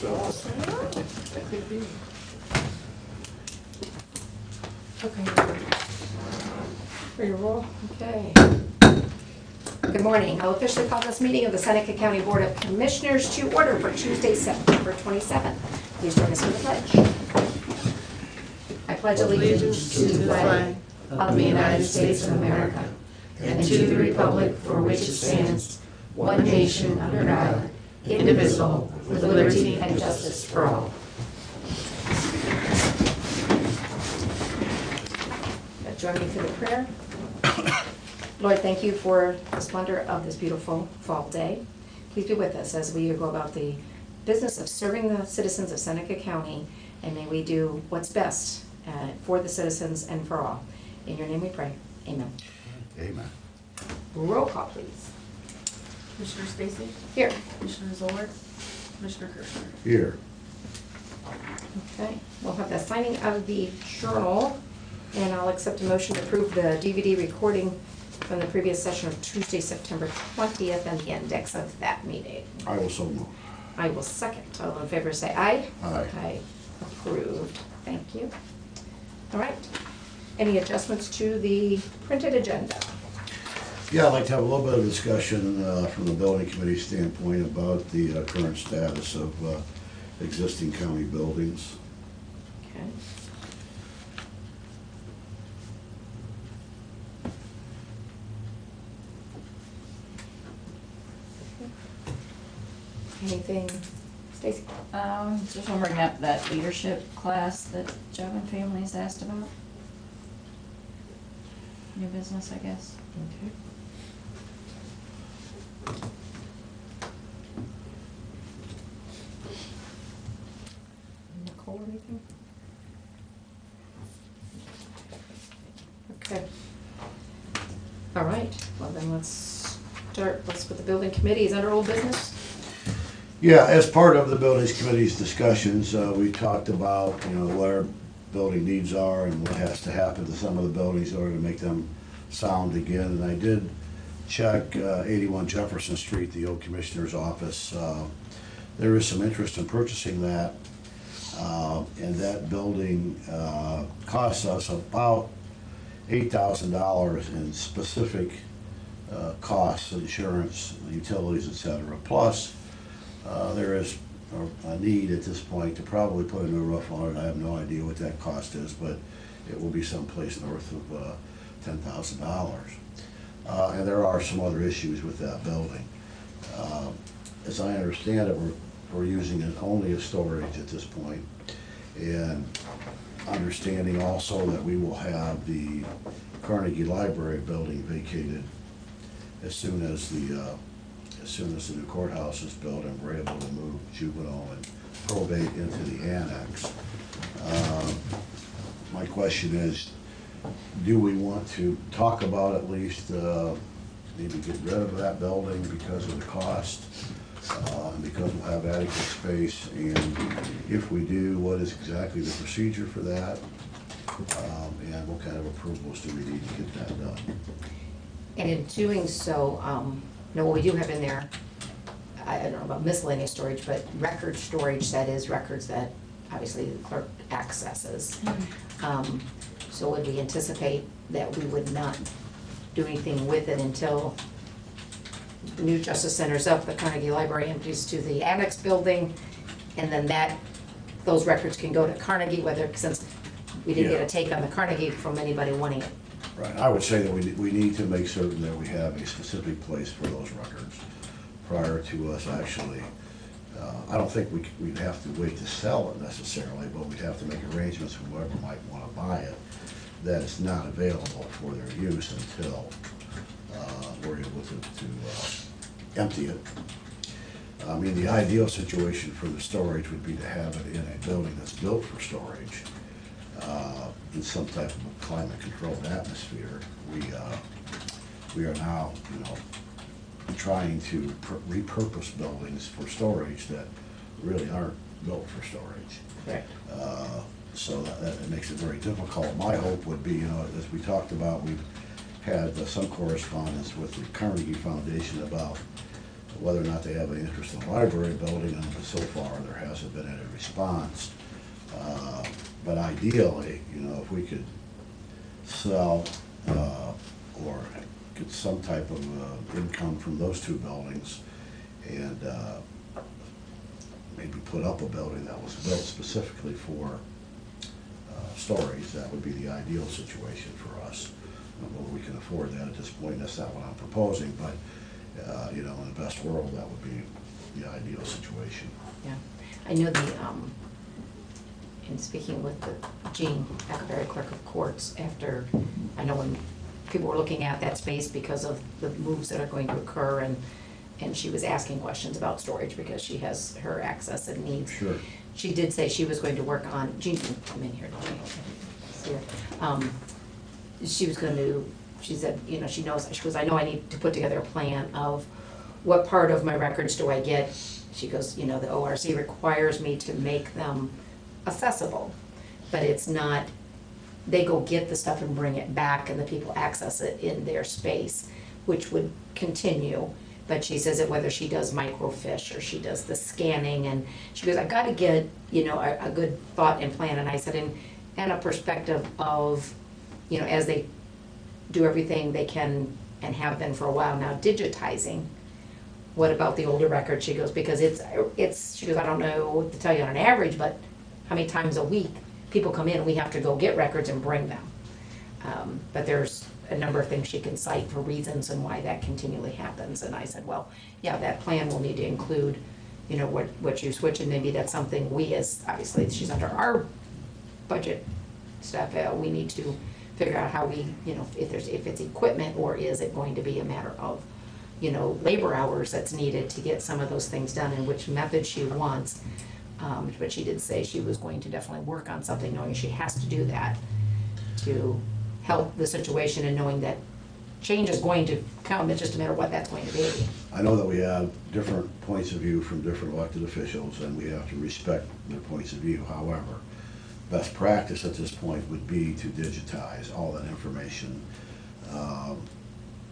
so. That could be. Okay. For your roll, okay. Good morning. I'll officially call this meeting of the Seneca County Board of Commissioners to order for Tuesday, September 27th. Please join us for the pledge. I pledge allegiance to the flag of the United States of America and to the republic for which it stands, one nation under God, indivisible, with liberty and justice for all. Join me for the prayer. Lord, thank you for the splendor of this beautiful fall day. Please be with us as we go about the business of serving the citizens of Seneca County, and may we do what's best for the citizens and for all. In your name we pray. Amen. Amen. Roll call, please. Commissioner Stacy? Here. Commissioner Zoller? Commissioner Kirchner? Here. Okay, we'll have the signing of the journal, and I'll accept a motion to approve the DVD recording from the previous session of Tuesday, September 20th, and the index of that meeting. I will so move. I will second. All in favor say aye. Aye. Aye. Approved. Thank you. All right. Any adjustments to the printed agenda? Yeah, I'd like to have a little bit of discussion from the building committee standpoint about the current status of existing county buildings. Okay. Anything, Stacy? Just want to bring up that leadership class that Job and Families asked about. New business, I guess. Okay. Nicole, anything? Okay. All right, well then let's start, let's put the building committee, is under old business? Yeah, as part of the buildings committee's discussions, we talked about, what our building needs are and what has to happen to some of the buildings in order to make them sound again. And I did check 81 Jefferson Street, the old commissioner's office. There is some interest in purchasing that. And that building costs us about $8,000 in specific costs, insurance, utilities, etc. Plus, there is a need at this point to probably put a new roof on it. I have no idea what that cost is, but it will be someplace north of $10,000. And there are some other issues with that building. As I understand it, we're using it only as storage at this point. And understanding also that we will have the Carnegie Library building vacated as soon as the new courthouse is built and we're able to move juvenile and probate into the annex. My question is, do we want to talk about at least maybe get rid of that building because of the cost, and because we'll have adequate space, and if we do, what is exactly the procedure for that, and what kind of approvals do we need to get that done? And in doing so, what we do have in there, I don't know about miscellaneous storage, but record storage, that is records that obviously the clerk accesses. So would we anticipate that we would not do anything with it until the new Justice Center's up, the Carnegie Library empties to the annex building, and then those records can go to Carnegie, since we didn't get a take on the Carnegie from anybody wanting it. Right, I would say that we need to make certain that we have a specific place for those records prior to us actually. I don't think we'd have to wait to sell it necessarily, but we'd have to make arrangements with whoever might want to buy it that it's not available for their use until we're able to empty it. I mean, the ideal situation for the storage would be to have it in a building that's built for storage, in some type of a climate-controlled atmosphere. We are now, trying to repurpose buildings for storage that really aren't built for storage. Correct. So that makes it very difficult. My hope would be, as we talked about, we've had some correspondence with the Carnegie Foundation about whether or not they have any interest in the library building, and so far, there hasn't been any response. But ideally, if we could sell, or get some type of income from those two buildings, and maybe put up a building that was built specifically for storage, that would be the ideal situation for us. Whether we can afford that at this point, that's not what I'm proposing, but, in the best world, that would be the ideal situation. Yeah, I know in speaking with Jean Ackerberry, Clerk of Courts, after, I know when people were looking at that space because of the moves that are going to occur, and she was asking questions about storage because she has her access and needs. Sure. She did say she was going to work on, Jean can come in here, don't you? See her. She was going to, she said, she knows, she goes, I know I need to put together a plan of what part of my records do I get. She goes, the ORC requires me to make them accessible, but it's not, they go get the stuff and bring it back and the people access it in their space, which would continue. But she says that whether she does microfiche or she does the scanning, and she goes, I've got to get, a good thought and plan. And I said, and a perspective of, as they do everything they can and have been for a while now, digitizing, what about the older record? She goes, because she goes, I don't know what to tell you on an average, but how many times a week people come in, we have to go get records and bring them. But there's a number of things she can cite for reasons and why that continually happens. And I said, well, yeah, that plan will need to include, what you switch, and maybe that's something we, as, obviously, she's under our budget stuff, we need to figure out how we, if it's equipment, or is it going to be a matter of, labor hours that's needed to get some of those things done, and which method she wants. But she did say she was going to definitely work on something, knowing she has to do that to help the situation, and knowing that change is going to come, it's just a matter of what that's going to be. I know that we have different points of view from different elected officials, and we have to respect their points of view. However, best practice at this point would be to digitize all that information.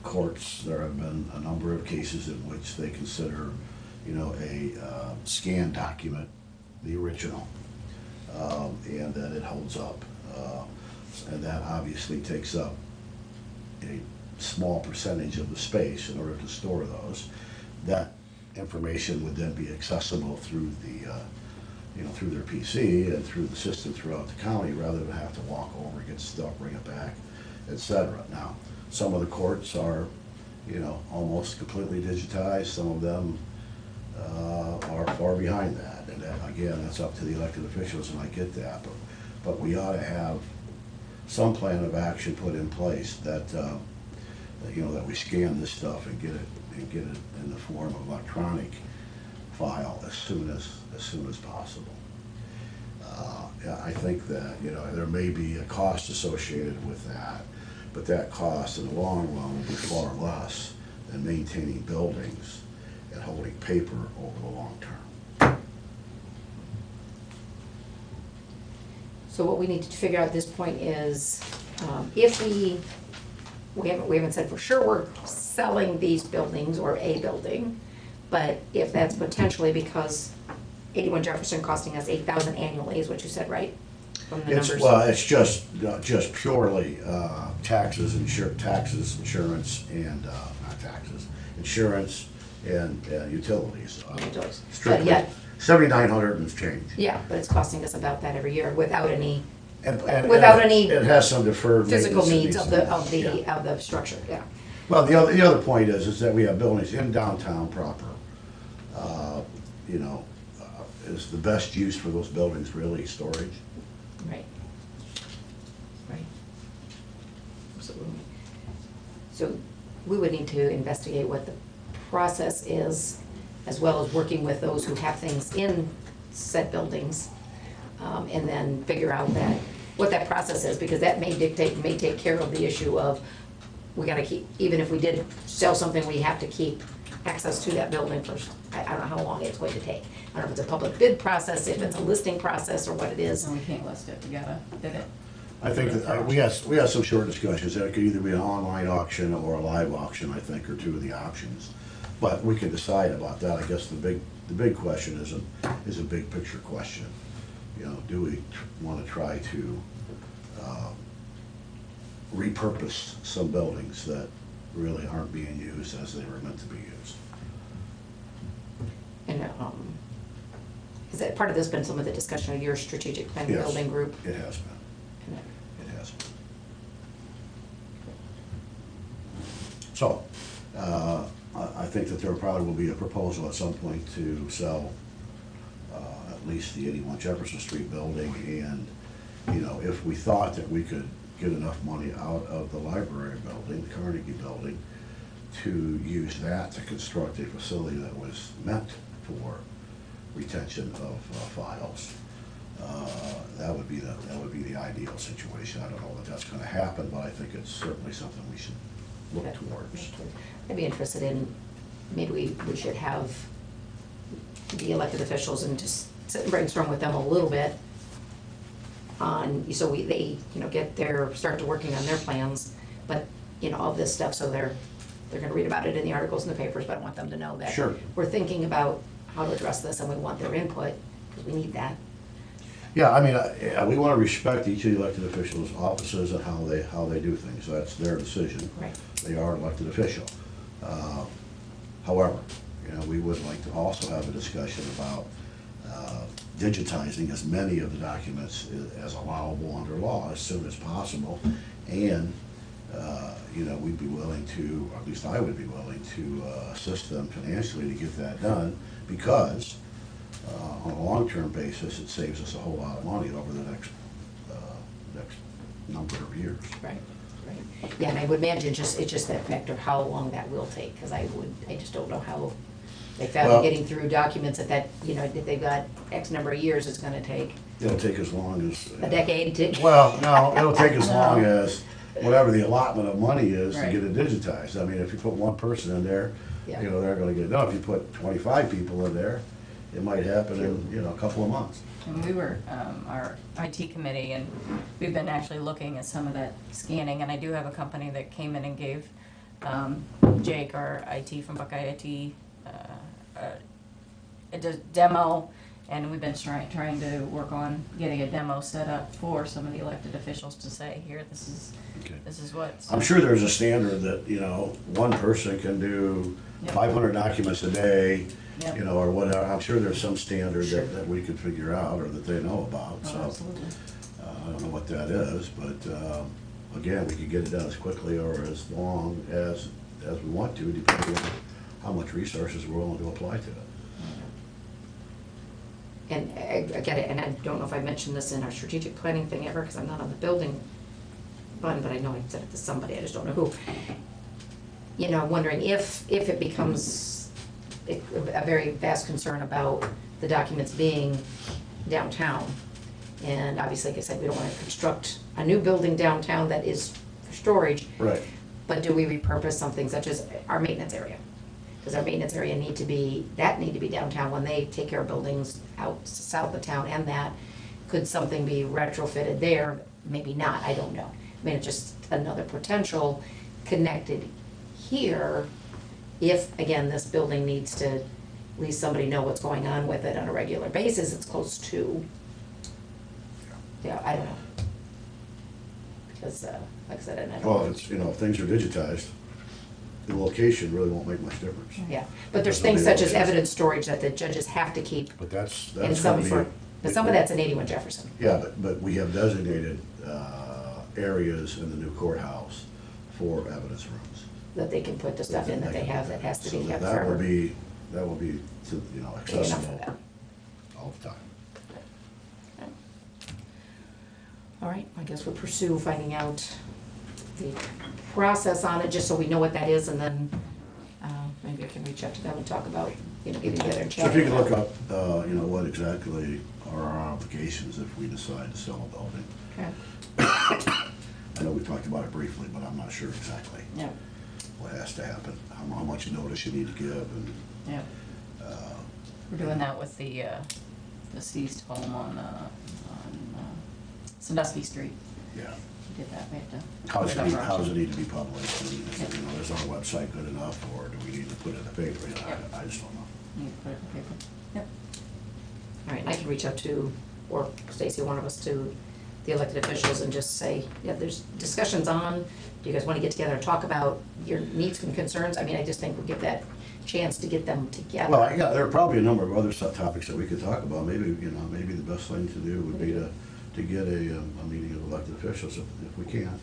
Courts, there have been a number of cases in which they consider, a scanned document the original, and that it holds up. And that obviously takes up a small percentage of the space in order to store those. That information would then be accessible through through their PC and through the system throughout the county, rather than have to walk over, get stuff, bring it back, etc. Now, some of the courts are, almost completely digitized. Some of them are far behind that. And that, again, that's up to the elected officials, and I get that. But we ought to have some plan of action put in place that, that we scan this stuff and get it in the form of electronic file as soon as possible. I think that, there may be a cost associated with that, but that cost in the long run will be far less than maintaining buildings and holding paper over the long term. So what we need to figure out at this point is, if we haven't said for sure we're selling these buildings or a building, but if that's potentially because 81 Jefferson costing us $8,000 annually is what you said, right? From the numbers. It's just purely taxes, insurance, and not taxes, insurance and utilities. Utilities. But Strictly yet, $7,900 and change. yeah, but it's costing us about that every year without any And without any it has some deferred physical maintenance needs that of needs to be- the structure, yeah. Well, the other point is that we have buildings in downtown proper. Is the best use for those buildings really storage? Right. Right. Absolutely. So we would need to investigate what the process is, as well as working with those who have things in said buildings, and then figure out what that process is, because that may take care of the issue of, we gotta keep, even if we did sell something, we have to keep access to that building first. I don't know how long it's going to take. I don't know if it's a public bid process, if it's a listing process, or what it is. No, we can't list it, we gotta bid it. I think that we had some short discussions. That it could either be an online auction or a live auction, I think, are two of the options. But we can decide about that. I guess the big question is a big picture question. You know, do we want to try to repurpose some buildings that really aren't being used as they were meant to be used? And, is that part of this been some of the discussion of your strategic planning Yes, building group? it has been. And It has been. So, I think that there probably will be a proposal at some point to sell at least the 81 Jefferson Street building, and, you know, if we thought that we could get enough money out of the library building, the Carnegie building, to use that to construct a facility that was meant for retention of files, that would be the ideal situation. I don't know that that's gonna happen, but I think it's certainly something we should look Okay. towards. I'd be interested in, maybe we should have the elected officials and just sit and brainstorm with them a little bit on, so they, you know, start to working on their plans, but, you know, all this stuff, so they're gonna read about it in the articles in the papers, but I want them to know that Sure. we're thinking about how to address this, and we want their input, because we need that. Yeah, I mean, we wanna respect each of the elected officials' offices and how they do things. That's their decision. Right. They are an elected official. However, you know, we would like to also have a discussion about digitizing as many of the documents as allowable under law as soon as possible. And, you know, we'd be willing to, or at least I would be willing to assist them financially to get that done, because on a long-term basis, it saves us a whole lot of money over the next number of years. Right, right. Yeah, and I would imagine it's just that factor, how long that will take, because I just don't know how they Well- found getting through documents that, you know, if they've got X number of years, it's gonna take It'll take as long as. a decade to. Well, no, it'll take as long as whatever the allotment of money is to Right. get it digitized. I mean, if you put one person in there, Yeah. you know, they're gonna get it done. If you put 25 people in there, it might happen in, you know, a couple of months. And we were, our IT committee, and we've been actually looking at some of that scanning, and I do have a company that came in and gave Jake, our IT from Buckeye IT, a demo, and we've been trying to work on getting a demo set up for some of the elected officials to say, here, Okay. this is what. I'm sure there's a standard that, you know, one person can do Yep. 500 documents a day, Yep. you know, or whatever. I'm sure there's some standard Sure. that we could figure out or that they know about, Oh, so. absolutely. I don't know what that is, but again, we could get it done as quickly or as long as we want to, depending on how much resources we're willing to apply to it. And I get it, and I don't know if I mentioned this in our strategic planning thing ever, because I'm not on the building fund, but I know I said it to somebody, I just don't know who. You know, wondering if it becomes a very vast concern about the documents being downtown. And obviously, like I said, we don't want to construct a new building downtown that is for storage. Right. But do we repurpose something such as our maintenance area? Does our maintenance area need to be downtown when they take care of buildings out south of town, and that, could something be retrofitted there? Maybe not, I don't know. I mean, it's just another potential connected here, if, again, this building needs to, at least somebody know what's going on with it on a regular basis, it's close to, yeah, I don't know. Because, like I said, and I don't. Well, it's, you know, if things are digitized, the location really won't make much difference. Yeah, but there's things such as evidence storage that the judges have to keep But that's in gonna some be. but some of that's in 81 Jefferson. Yeah, but we have designated areas in the new courthouse for evidence rooms. That they can put the stuff in that they have that has to be So kept that will forever. be, you know, Big enough for accessible that. all the time. All right, I guess we'll pursue finding out the process on it, just so we know what that is, and then maybe I can reach out to them and talk about, you know, getting together and So chatting. if you can look about up, you know, what exactly are our obligations if we decide to sell a building. it. Okay. I know we talked about it briefly, but I'm not sure exactly Yeah, what has to happen, how much notice you need to give, and, yeah. We're doing that with the seized home on Sandusky Street. Yeah. to get that, we have to. How does put it over need option. to be published? And, you know, is our website good enough, or do we need to put it in the paper? You know, Yep. I just don't know. Need to put it in paper. Yep. All right, and I can reach out to, or Stacy, one of us, to the elected officials and just say, yeah, there's discussions on, do you guys want to get together and talk about your needs and concerns? I mean, I just think we'll give that chance to get them together. Well, yeah, there are probably a number of other subtopics that we could talk about. Maybe, you know, maybe the best thing to do would be to get a meeting of elected officials if we can.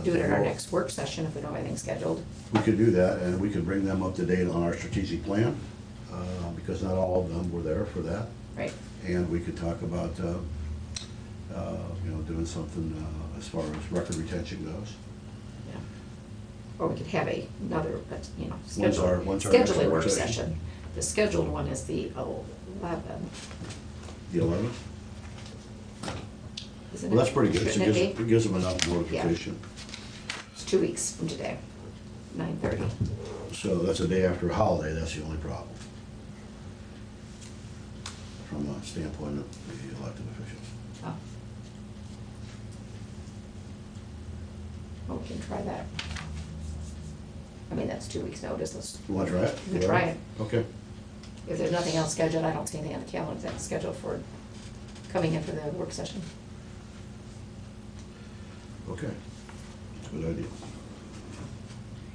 Do it at our next work session if we don't have anything scheduled. We could do that, and we could bring them up to date on our strategic plan, because not all of them were there for that. Right. And we could talk about, you know, doing something as far as record retention goes. Yeah. Or we could have another, you know, When's our schedule next a work work session. session? The scheduled one is the 11th, The 11th? isn't it? Well, that's pretty good. Shouldn't it be? It gives them enough notification. It's 2 weeks from today, 9:30. So that's a day after a holiday, that's the only problem. From a standpoint of the elected officials. Oh. Well, we can try that. I mean, that's 2 weeks' notice. Let's, You want to try it? We can try it. Okay. if there's nothing else scheduled, I don't see anything on the calendar that's scheduled for coming in for the work session. Okay. That's a good idea.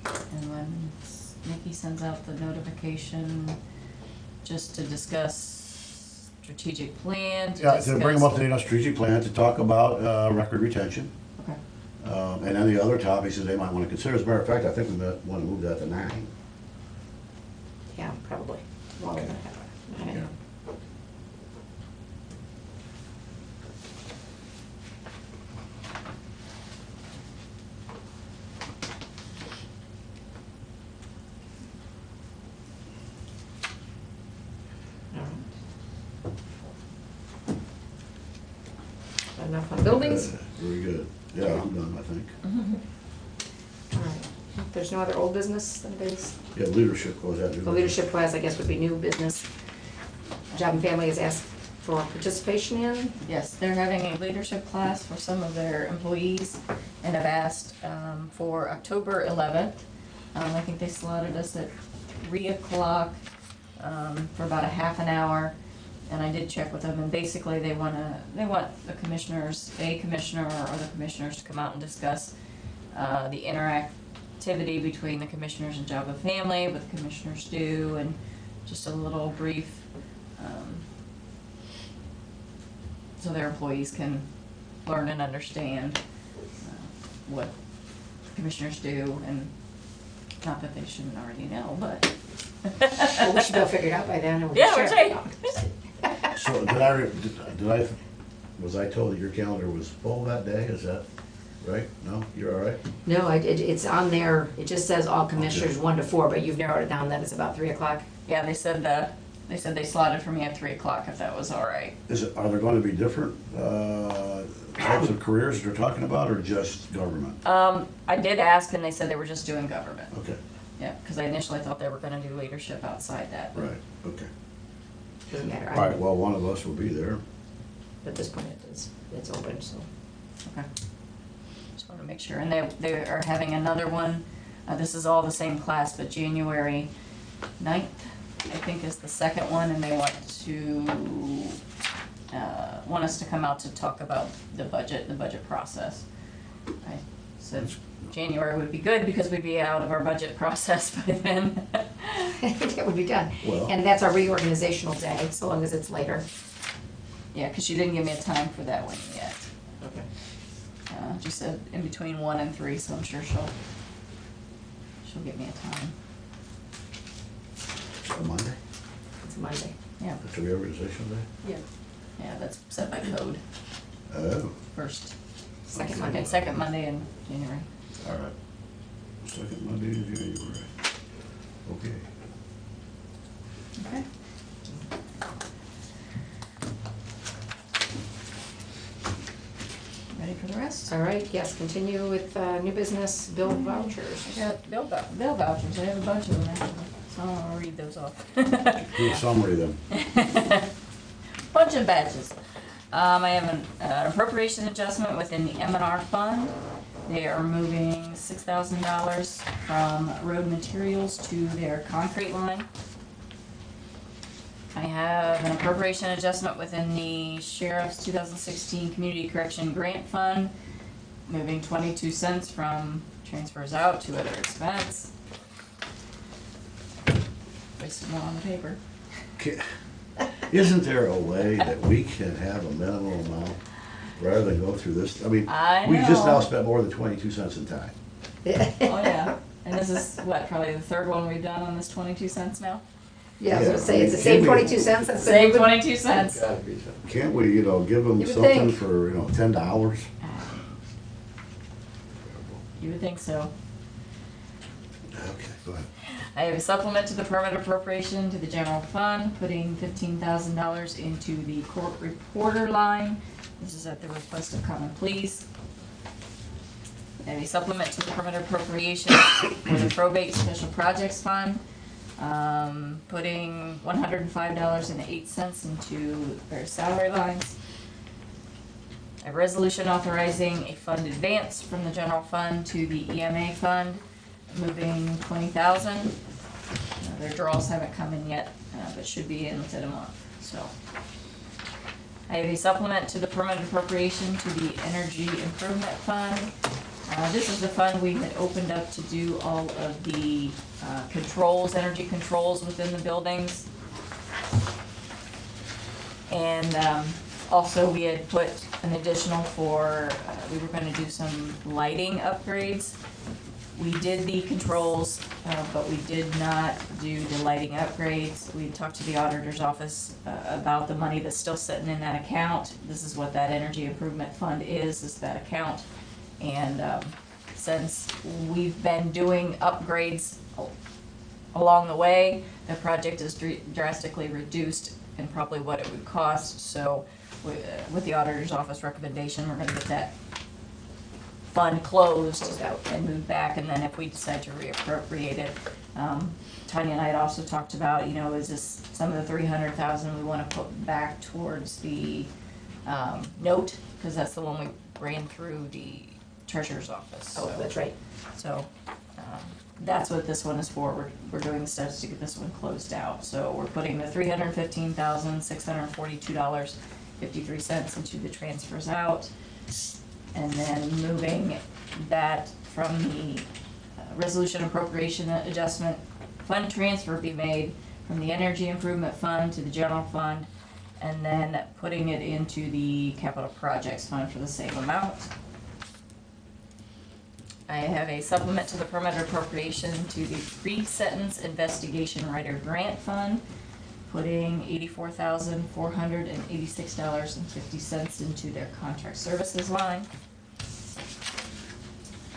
And when Nikki sends out the notification, just to discuss strategic plan, to Yeah, to bring them up to discuss- date on strategic plan, to talk about record retention, Okay, and any other topics that they might want to consider. As a matter of fact, I think we might want to move that to 9. Yeah, probably. Well, we're gonna have a- Yeah. All right. Enough on buildings? Very good. Yeah, I'm done, I think. All right. If there's no other old business, anybody's, Yeah, leadership, what was that? the leadership class, I guess, would be new business. Job and Family has asked for participation in. yes, they're having a leadership class for some of their employees, and have asked for October 11th. I think they slotted us at 3 o'clock for about a half an hour. And I did check with them, and basically they want the commissioners, a commissioner or the commissioners to come out and discuss the interactivity between the commissioners and Job and Family, what the commissioners do, and just a little brief, so their employees can learn and understand what commissioners do, and not that they shouldn't already know, but. Well, we should be able to figure it out by then. and we Yeah, can we're share it. saying. So was I told that your calendar was full that day? Is that right? No? You're all right? No, it's on there, it just says all commissioners 1 to 4, but you've narrowed it down that it's about 3 o'clock. Yeah, they said they slotted for me at 3 o'clock, if that was all right. Are there going to be different types of careers that you're talking about, or just government? I did ask, and they said they were just doing government. Okay, Yeah, because I initially thought they were gonna do leadership outside that. but- right, okay. Doesn't matter. All right, well, one of us will be there. At this point, it's open, so. Okay. Just wanna make sure, and they are having another one, this is all the same class, but January 9th, I think, is the second one, and they want us to come out to talk about the budget process. I said January would be good, because we'd be out of our budget process by then. That would be done. Well- And that's our reorganizational day, so long as it's later. Yeah, because she didn't give me a time for that one yet. Okay. She said in between 1 and 3, so I'm sure she'll give me a time. On Monday, It's Monday. Yeah, that's a reorganizational day? yeah, that's set by code, Oh, first, Second Okay. Monday. and second Monday in January. all right. Second Monday in January. Okay. Okay. Ready for the rest? All right, yes, continue with new business, bill vouchers. I got bill vouchers, I have a bunch of them actually, so I'll read those off. Do a summary then. Bunch of batches. I have an appropriation adjustment within the M&R fund. They are moving $6,000 from road materials to their concrete line. I have an appropriation adjustment within the sheriff's 2016 community correction grant fund, moving 22 cents from transfers out to other expense. Wasted more on the paper. Isn't there a way that we can have a minimal amount rather than go through this? I mean, I we just know. now spent more than 22 cents in time. Oh, yeah. And this is, what, probably the third one we've done on this 22 cents now? Yeah, I was gonna Yeah, say, it's the can same we- 22 cents. That's been Same moving. 22 cents. Gotta be something. Can't we, give them You would something think. for, $10? You would think so. Okay, go ahead. I have a supplement to the permanent appropriation to the general fund, putting $15,000 into the court reporter line. This is at the request of common pleas. I have a supplement to the permanent appropriation for the probate special projects fund, putting $105.08 into their salary lines. A resolution authorizing a fund advance from the general fund to the EMA fund, moving $20,000. Their draws haven't come in yet, but should be in within a month, so. I have a supplement to the permanent appropriation to the energy improvement fund. This is the fund we had opened up to do all of the controls, energy controls within the buildings. And also we had put an additional for, we were gonna do some lighting upgrades. We did the controls, but we did not do the lighting upgrades. We talked to the auditor's office about the money that's still sitting in that account. This is what that energy improvement fund is that account. And since we've been doing upgrades along the way, the project is drastically reduced in probably what it would cost. So with the auditor's office recommendation, we're gonna get that fund closed and moved back, and then if we decide to reappropriate it, Tanya and I had also talked about, is this some of the 300,000 we want to put back towards the note, because that's the one we ran through the treasurer's office. Oh, that's right. So that's what this one is for. We're doing the steps to get this one closed out. So we're putting the $315,642.53 into the transfers out, and then moving that from the resolution appropriation adjustment fund transfer be made from the energy improvement fund to the general fund, and then putting it into the capital projects fund for the same amount. I have a supplement to the permanent appropriation to the pre-sentence investigation writer grant fund, putting $84,486.50 into their contract services line.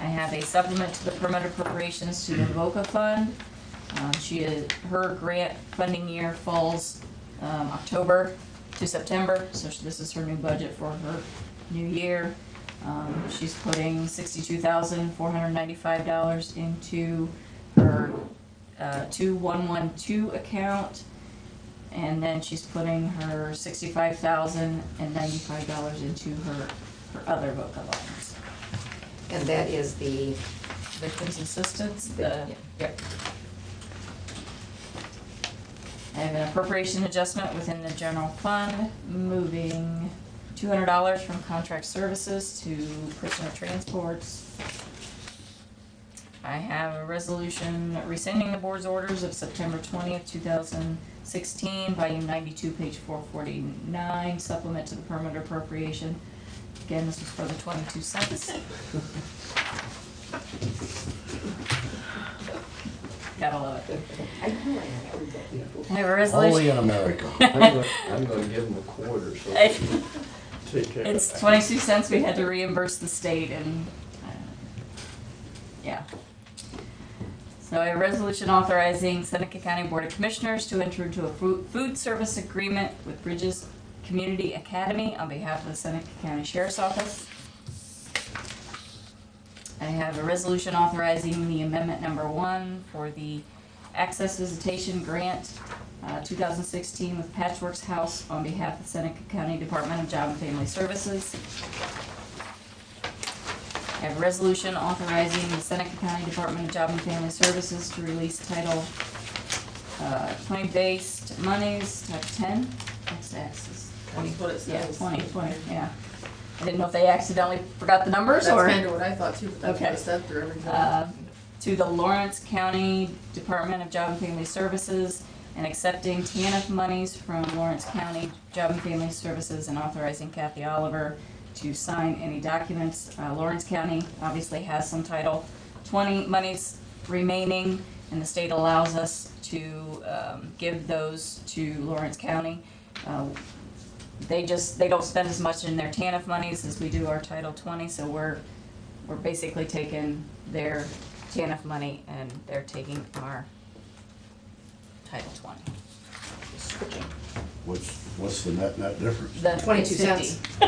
I have a supplement to the permanent appropriations to the VOCA fund. Her grant funding year falls October to September, so this is her new budget for her new year. She's putting $62,495 into her 2112 account, and then she's putting her $65,095 into her other VOCA lines. And that is the, Victims assistance, yep. I have an appropriation adjustment within the general fund, moving $200 from contract services to prisoner transports. I have a resolution rescinding the board's orders of September 20th, 2016, volume 92, page 449, supplement to the permanent appropriation. Again, this was for the 22 cents. Gotta love it. I have a Only resolution. in America. I'm gonna give them a quarter, so they can take care of It's that. 22 cents we had to reimburse the state, and yeah. So a resolution authorizing Seneca County Board of Commissioners to enter into a food service agreement with Bridges Community Academy on behalf of the Seneca County Sheriff's Office. I have a resolution authorizing the amendment number 1 for the access visitation grant 2016 with Patchworks House on behalf of Seneca County Department of Job and Family Services. I have a resolution authorizing the Seneca County Department of Job and Family Services to release Title 20 based monies, Title 10, X-axis. That's what it Yeah, says. 20, yeah. I didn't know if they accidentally forgot the numbers That's or. kind of what I thought too, but that's what Okay. it said through everything. To the Lawrence County Department of Job and Family Services and accepting TANF monies from Lawrence County Job and Family Services and authorizing Kathy Oliver to sign any documents. Lawrence County obviously has some Title 20 monies remaining, and the state allows us to give those to Lawrence County. They don't spend as much in their TANF monies as we do our Title 20, so we're basically taking their TANF money and they're taking our Title 20. Switching. What's the net difference? The 22 50. cents. No.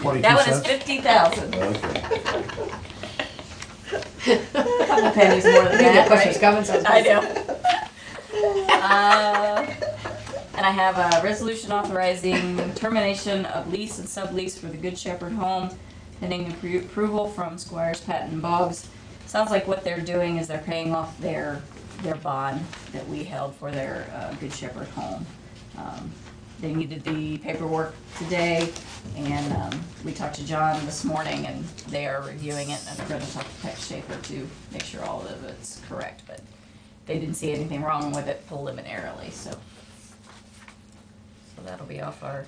22 That one is cents? 50,000. Okay. A couple pennies more than I knew that, that question was right? coming, so I was I gonna know. And I have a resolution authorizing termination of lease and sublease for the Good Shepherd home, pending approval from Squires, Patton, and Boggs. Sounds like what they're doing is they're paying off their bond that we held for their Good Shepherd home. They needed the paperwork today, and we talked to John this morning, and they are reviewing it, and I'm going to talk to Tex Schaefer to make sure all of it's correct, but they didn't see anything wrong with it preliminarily, so that'll be off our.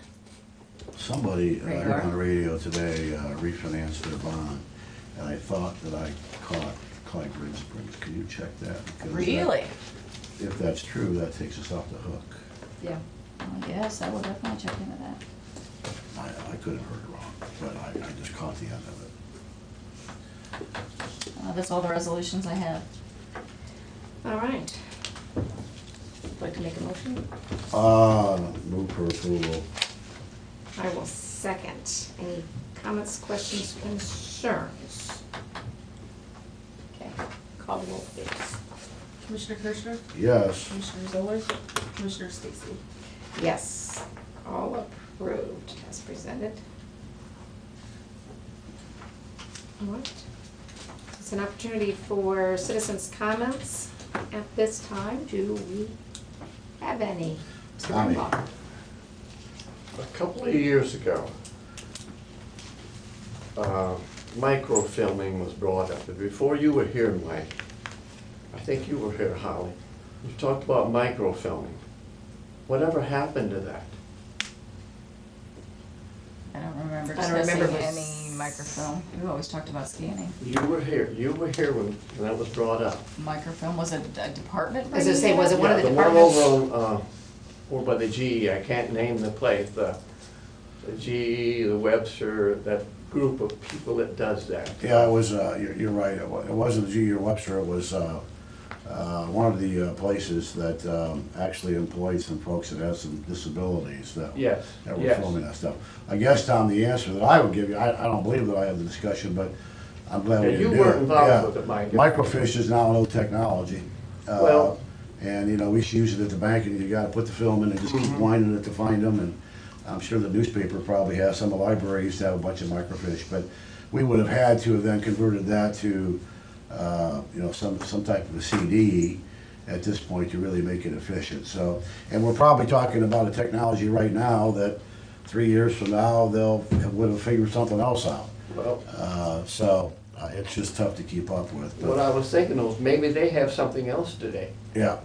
Somebody Radar. on the radio today refinanced their bond, and I thought that I caught Clyde Ridge Springs. Can you check that? Because Really? if that's true, that takes us off the hook. Yeah. Yes, I will definitely check into that. I could have heard it wrong, but I just caught the end of it. That's all the resolutions I have. All right. Would like to make a motion? Move for approval. I will second. Any comments, questions, concerns? Okay, call the roll, please. Commissioner Kirschner? Yes. Commissioner Zoller? Commissioner Stacy? Yes, all approved as presented. All right. It's an opportunity for citizens' comments. At this time, do we have any? Mr. Tommy. Brumbaugh? A couple of years ago, microfilming was brought up. And before you were here, Mike, I think you were here, Holly, you talked about microfilming. Whatever happened to that? I don't remember I don't remember discussing if it was- any microfilm. We always talked about scanning. You were here when that was brought up. Microfilm, was it a department? As I say, was it one of the Yeah, departments? one over, over by the GE, I can't name the place, the GE, the Webster, that group of people that does that. Yeah, it was, you're right, it wasn't G or Webster, it was one of the places that actually employed some folks that had some disabilities that Yes, that were yes. filming that stuff. I guess, Tom, the answer that I would give you, I don't believe that I have the discussion, but I'm glad we Yeah, didn't you do it. weren't involved Yeah. with it, Mike. Microfiche is now an old technology. Well- And, you know, we used to use it at the bank, and you gotta put the film in and just keep winding it to find them, and I'm sure the newspaper probably has, some of the libraries used to have a bunch of microfiche, but we would have had to have then converted that to, you know, some type of a CD at this point to really make it efficient, so. And we're probably talking about a technology right now that 3 years from now, would have figured something else out. Well, So, it's just tough to keep up with, what but, I was thinking was, maybe they have something else today. yeah.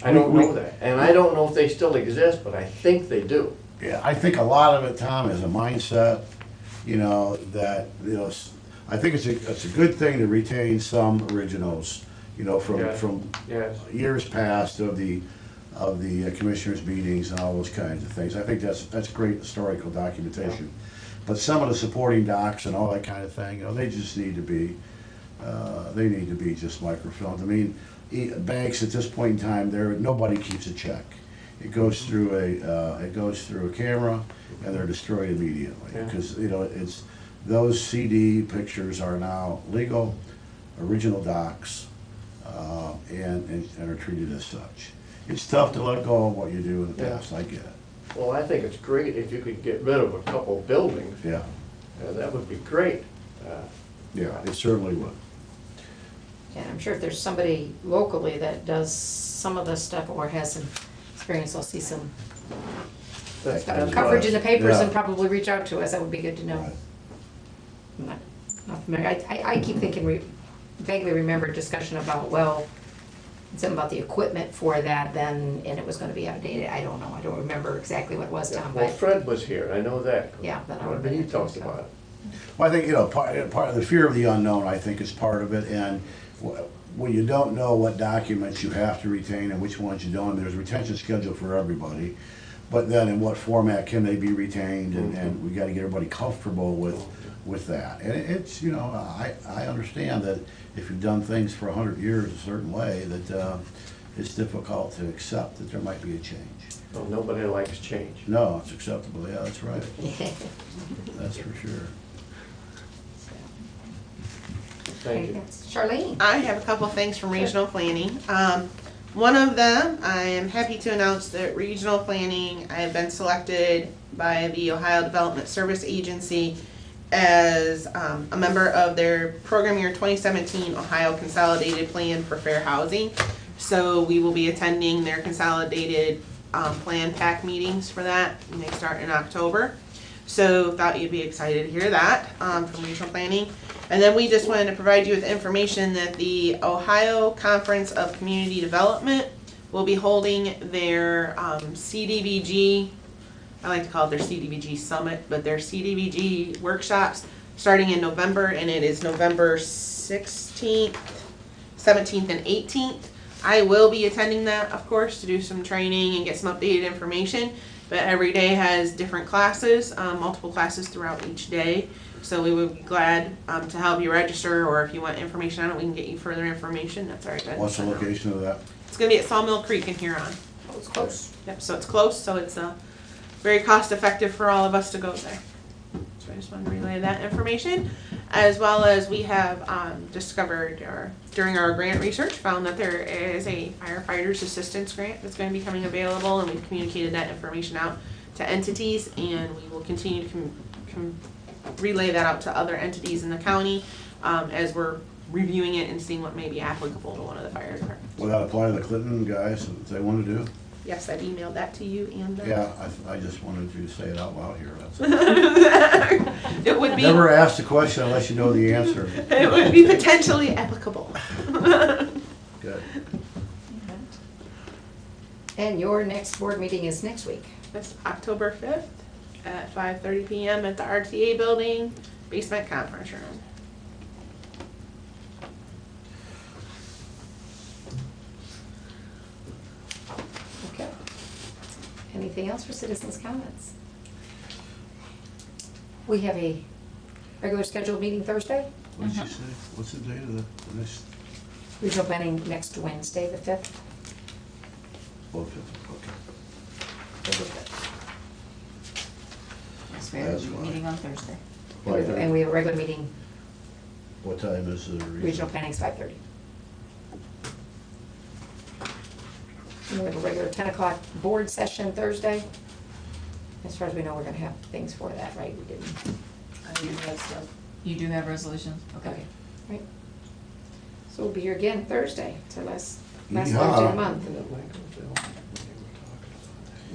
I don't know that, and I don't know if they still exist, but I think they do. Yeah, I think a lot of it, Tom, is a mindset, you know, that, you know, I think it's a good thing to retain some originals, you know, Yeah. from Yes. years past of the commissioners' meetings and all those kinds of things. I think that's great historical documentation. But some of the supporting docs and all that kind of thing, you know, they just need to be, just microfilmed. I mean, banks at this point in time, nobody keeps a check. It goes through a camera, and they're destroyed immediately. Yeah. Because, you know, those CD pictures are now legal, original docs, and are treated as such. It's tough to let go of what you do in the Yeah. past, I get it, Well, I think it's great if you could get rid of a couple buildings. yeah, That would be great. yeah, it certainly would. And I'm sure if there's somebody locally that does some of this stuff or has some experience, I'll see some That's That's coverage in the papers Yeah. and probably reach out to us. That would be good to know. Right. I'm not familiar. I keep thinking, vaguely remember discussion about, well, something about the equipment for that then, and it was gonna be outdated. I don't know. I don't remember exactly what it was, Tom, Well, but Fred was here, I know that. Yeah, that I When remember he that talked too, so. about it. Well, I think, part of the fear of the unknown, I think, is part of it, and when you don't know what documents you have to retain and which ones you don't, and there's a retention schedule for everybody, but then in what format can they be retained, and we gotta get everybody comfortable with that. And it's, I understand that if you've done things for 100 years a certain way, that it's difficult to accept that there might be a change. Well, nobody likes change. No, it's acceptable, yeah, that's right, that's for sure. Thank you. Charlene? I have a couple things from regional planning. One of them, I am happy to announce that regional planning, I have been selected by the Ohio Development Service Agency as a member of their program year 2017 Ohio Consolidated Plan for Fair Housing. So we will be attending their consolidated plan pack meetings for that, and they start in October. So thought you'd be excited to hear that from regional planning. And then we just wanted to provide you with information that the Ohio Conference of Community Development will be holding their CDBG, I like to call it their CDBG Summit, but their CDBG workshops starting in November, and it is November 16th, 17th, and 18th. I will be attending that, of course, to do some training and get some updated information, but every day has different classes, multiple classes throughout each day. So we would be glad to help you register, or if you want information on it, we can get you further information. That's all right. What's the location of that? It's gonna be at Sawmill Creek in Huron. Oh, it's close. Yep, so it's close, so it's very cost effective for all of us to go there. So I just wanted to relay that information, as well as we have discovered, or during our grant research, found that there is a firefighters assistance grant that's gonna be coming available, and we've communicated that information out to entities, and we will continue to relay that out to other entities in the county as we're reviewing it and seeing what may be applicable to one of the fire departments. Will that apply to the Clinton guys if they want to do? Yes, I've emailed that to you and Yeah, I just wanted you to say it out loud here, that's all. it would be Never ask the question unless you know the answer. it would be potentially applicable. Good. And your next board meeting is next week. That's October 5th at 5:30 p.m. at the RTA building, basement conference room. Okay. Anything else for citizens' comments? We have a regular scheduled meeting Thursday, What did you say? What's the date of the next? regional planning next Wednesday, the 5th. Oh, 5th, okay. Yes, we have That's a fine. meeting on Thursday. And we have a regular meeting, What time is the regional planning's 5:30. And we have a regular 10 o'clock board session Thursday. As far as we know, we're gonna have things for that, right? We didn't. You do have resolutions? Okay, right. So we'll be here again Thursday, it's our last Yeehaw. Thursday of the month. And that Michael Bill, Now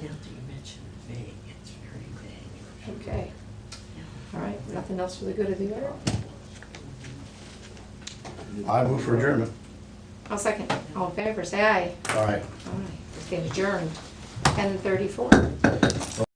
that you mention vague, it's very vague. Okay. All right, nothing else for the good of the order? I move for adjournment. I'll second. All in favor, say aye. All right. All right, we're getting adjourned, 10:34.